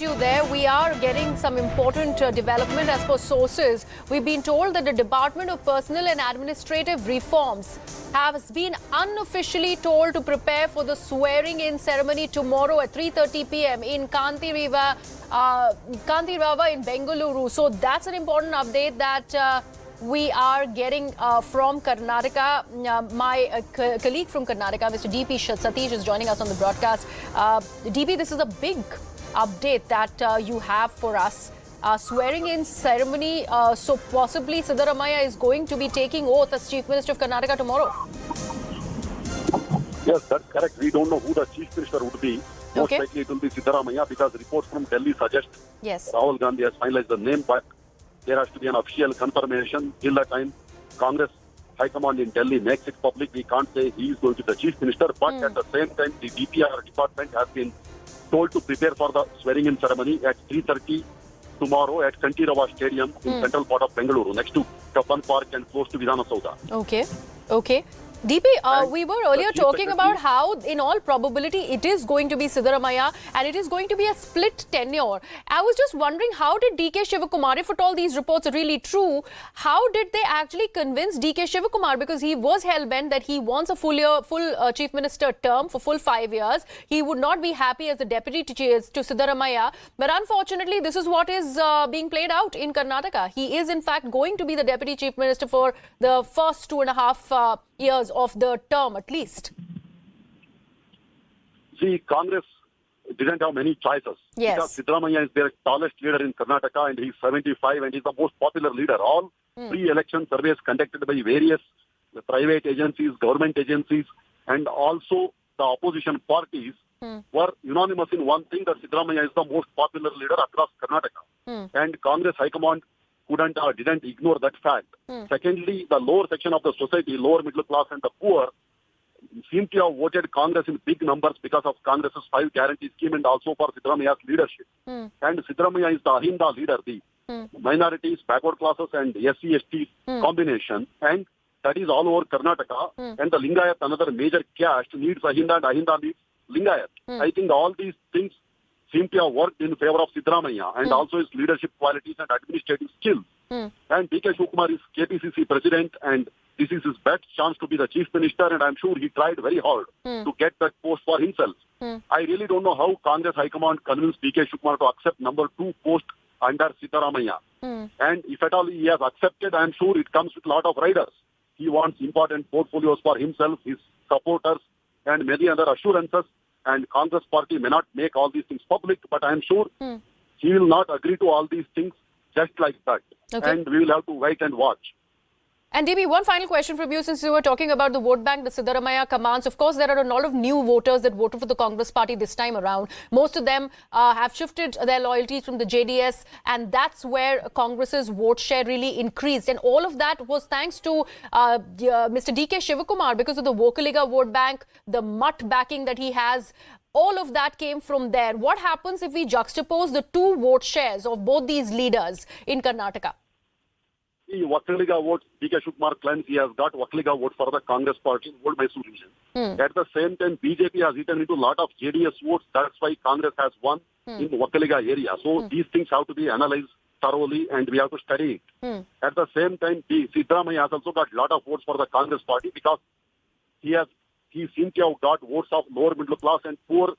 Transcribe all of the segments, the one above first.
You there, we are getting some important development as per sources. We've been told that the Department of Personal and Administrative Reforms has been unofficially told to prepare for the swearing-in ceremony tomorrow at 3:30 p.m. in Kanti River in Bengaluru. So that's an important update that we are getting from Karnataka. My colleague from Karnataka, Mr. Satish, is joining us on the broadcast. DP, this is a big update that you have for us. Swearing-in ceremony, so possibly Siddaramaiah is going to be taking oath as Chief Minister of Karnataka tomorrow. Yes, that's correct. We don't know who the Chief Minister would be. Most likely it will be Siddaramaiah because reports from Delhi suggest Rahul Gandhi has finalized the name, but there has to be an official confirmation. Till the time Congress High Command in Delhi makes it public, we can't say he is going to be the Chief Minister, but at the same time the DPAR department has been told to prepare for the swearing-in ceremony at 3:30 tomorrow at Kantirava Stadium in central part of Bengaluru, next to Kappan Park and close to Vidhana Soudha. Okay. DP, we were earlier talking about how, in all probability, it is going to be Siddaramaiah and it is going to be a split tenure. I was just wondering, how did DK Shivakumar, if at all these reports are really true, how did they actually convince DK Shivakumar? Because he was hell-bent that he wants a full Chief Minister term for full 5 years. He would not be happy as the deputy to Siddaramaiah. But unfortunately, this is what is being played out in Karnataka. He is, in fact, going to be the deputy Chief Minister for the first 2.5 years of the term at least. See, Congress didn't have many choices. Yes. Because Siddaramaiah is their tallest leader in Karnataka and he's 75 and he's the most popular leader. All pre-election surveys conducted by various private agencies, government agencies, and also the opposition parties were unanimous in one thing, that Siddaramaiah is the most popular leader across Karnataka. And Congress High Command didn't ignore that fact. Secondly, the lower section of the society, lower middle class and the poor, seem to have voted Congress in big numbers because of Congress's 5 guarantee scheme and also for Siddaramaiah's leadership. And Siddaramaiah is the Ahinda leader, the minorities, backward classes and SC/ST combination, and that is all over Karnataka. And the Lingayat, another major caste, needs Ahinda and Ahinda needs Lingayat. I think all these things seem to have worked in favor of Siddaramaiah and also his leadership qualities and administrative skills. And DK Shivakumar is KPCC president and this is his best chance to be the Chief Minister, and I'm sure he tried very hard to get that post for himself. I really don't know how Congress High Command convinced DK Shivakumar to accept number 2 post under Siddaramaiah. And if at all he has accepted, I'm sure it comes with a lot of riders. He wants important portfolios for himself, his supporters, and many other assurances. And Congress party may not make all these things public, but I am sure he will not agree to all these things just like that. And we will have to wait and watch. And DB, one final question from you, since you were talking about the vote bank, the Siddaramaiah commands. Of course, there are a lot of new voters that voted for the Congress party this time around. Most of them have shifted their loyalties from the JDS, and that's where Congress's vote share really increased. And all of that was thanks to Mr. DK Shivakumar because of the Vocaliga vote bank, the mutt backing that he has. All of that came from there. What happens if we juxtapose the 2 vote shares of both these leaders in Karnataka? The Vocaliga vote, DK Shivakumar claims he has got Vocaliga vote for the Congress party in Old Mysore region. At the same time, BJP has eaten into a lot of JDS votes. That's why Congress has won in the Vocaliga area. So these things have to be analyzed thoroughly and we have to study it. At the same time, Siddaramaiah has also got a lot of votes for the Congress party because he seems to have got votes of lower middle class and poor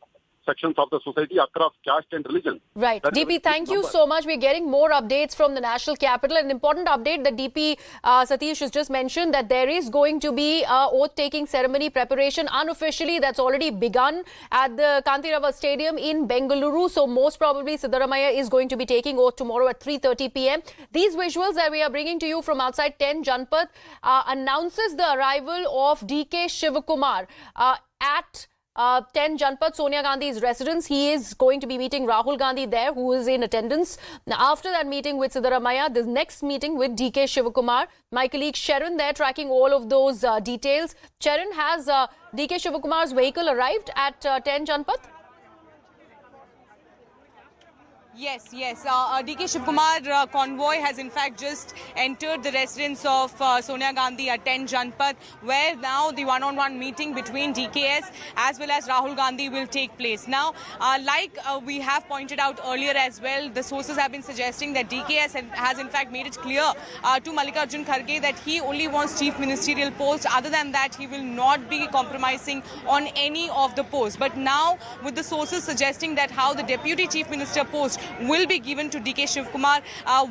sections of the society across caste and religion. Right. DP, thank you so much. We're getting more updates from the national capital. An important update that DP Satish has just mentioned, that there is going to be oath-taking ceremony preparation unofficially that's already begun at the Kantirava Stadium in Bengaluru. So most probably Siddaramaiah is going to be taking oath tomorrow at 3:30 p.m. These visuals that we are bringing to you from outside 10 Janpath announces the arrival of DK Shivakumar at 10 Janpath, Sonia Gandhi's residence. He is going to be meeting Rahul Gandhi there, who is in attendance. Now, after that meeting with Siddaramaiah, the next meeting with DK Shivakumar. My colleague Sharon there tracking all of those details. Sharon, has DK Shivakumar's vehicle arrived at 10 Janpath? Yes, yes. DK Shivkumar convoy has in fact just entered the residence of Sonia Gandhi at 10 Janpath, where now the one-on-one meeting between DKS as well as Rahul Gandhi will take place. Now, we have pointed out earlier as well, the sources have been suggesting that DKS has in fact made it clear to Mallikarjun Kharge that he only wants chief ministerial post. Other than that, he will not be compromising on any of the posts. But now, with the sources suggesting that how the deputy chief minister post will be given to DK Shivkumar.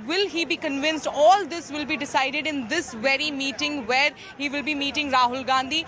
Will he be convinced? All this will be decided in this very meeting where he will be meeting Rahul Gandhi.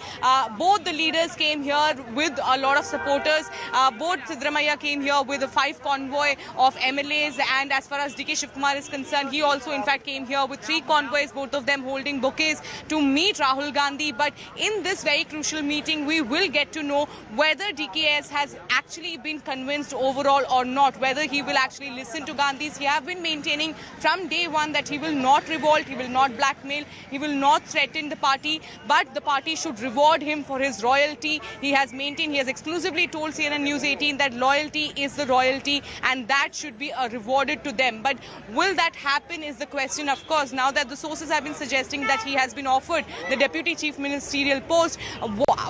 Both the leaders came here with a lot of supporters. Both Siddaramaiah came here with a 5 convoy of MLAs, and as far as DK Shivkumar is concerned, he also in fact came here with 3 convoys, both of them holding bouquets to meet Rahul Gandhi. But in this very crucial meeting, we will get to know whether DKS has actually been convinced overall or not, whether he will actually listen to Gandhi's. He have been maintaining from day one that he will not revolt, he will not blackmail, he will not threaten the party, but the party should reward him for his royalty. He has maintained, he has exclusively told CNN News 18 that loyalty is the royalty and that should be rewarded to them. But will that happen is the question, of course, now that the sources have been suggesting that he has been offered the deputy chief ministerial post.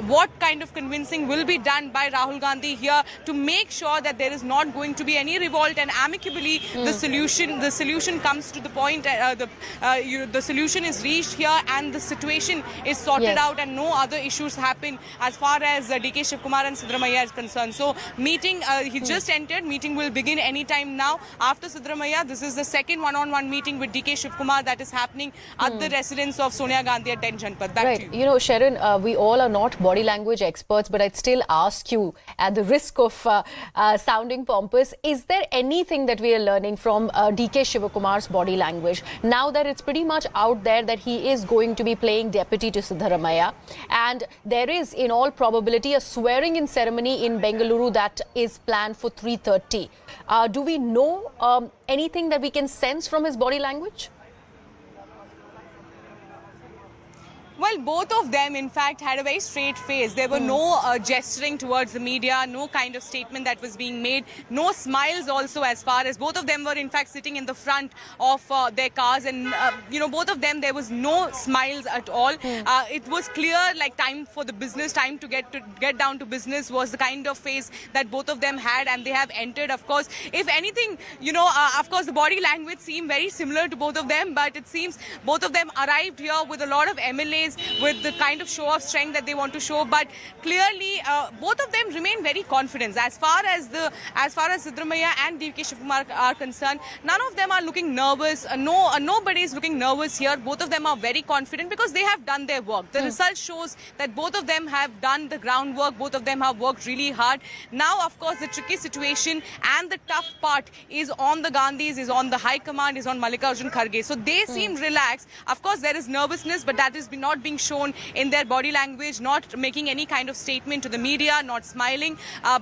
What kind of convincing will be done by Rahul Gandhi here to make sure that there is not going to be any revolt, and amicably the solution comes to the point, the solution is reached here and the situation is sorted out and no other issues happen as far as DK Shivkumar and Siddaramaiah is concerned. So meeting, he just entered, meeting will begin anytime now. After Siddaramaiah, this is the second one-on-one meeting with DK Shivkumar that is happening at the residence of Sonia Gandhi at 10 Janpath. Back to you. You know, Sharon, we all are not body language experts, but I'd still ask you, at the risk of sounding pompous, is there anything that we are learning from DK Shivkumar's body language now that it's pretty much out there that he is going to be playing deputy to Siddaramaiah, and there is in all probability a swearing-in ceremony in Bengaluru that is planned for 3:30. Do we know anything that we can sense from his body language? Well, both of them, in fact, had a very straight face. There were no gesturing towards the media, no kind of statement that was being made, no smiles also, as far as both of them were, in fact, sitting in the front of their cars. And, both of them, there was no smiles at all. It was clear, like, time for the business, time to get down to business was the kind of face that both of them had, and they have entered, of course. If anything, of course, the body language seemed very similar to both of them, but it seems both of them arrived here with a lot of MLAs, with the kind of show of strength that they want to show, but clearly both of them remain very confident. As far as Siddaramaiah and DK Shivkumar are concerned, none of them are looking nervous. Nobody is looking nervous here. Both of them are very confident because they have done their work. The result shows that both of them have done the groundwork. Both of them have worked really hard. Now, of course, the tricky situation and the tough part is on the Gandhis, is on the High Command, is on Mallikarjun Kharge. So they seem relaxed. Of course, there is nervousness, but that is not being shown in their body language, not making any kind of statement to the media, not smiling,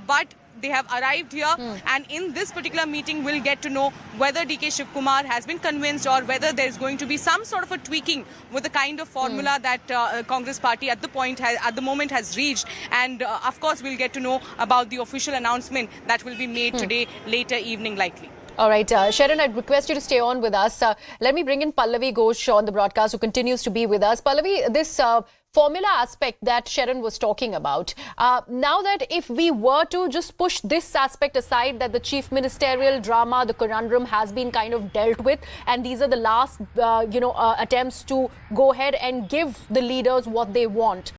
but they have arrived here, and in this particular meeting we'll get to know whether DK Shivkumar has been convinced or whether there's going to be some sort of a tweaking with the kind of formula that Congress party at the moment has reached. And of course we'll get to know about the official announcement that will be made today, later evening likely. All right, Sharon, I'd request you to stay on with us. Let me bring in Pallavi Ghosh on the broadcast, who continues to be with us. Pallavi, this formula aspect that Sharon was talking about, now that if we were to just push this aspect aside, that the chief ministerial drama, the conundrum has been kind of dealt with, and these are the last, attempts to go ahead and give the leaders what they want.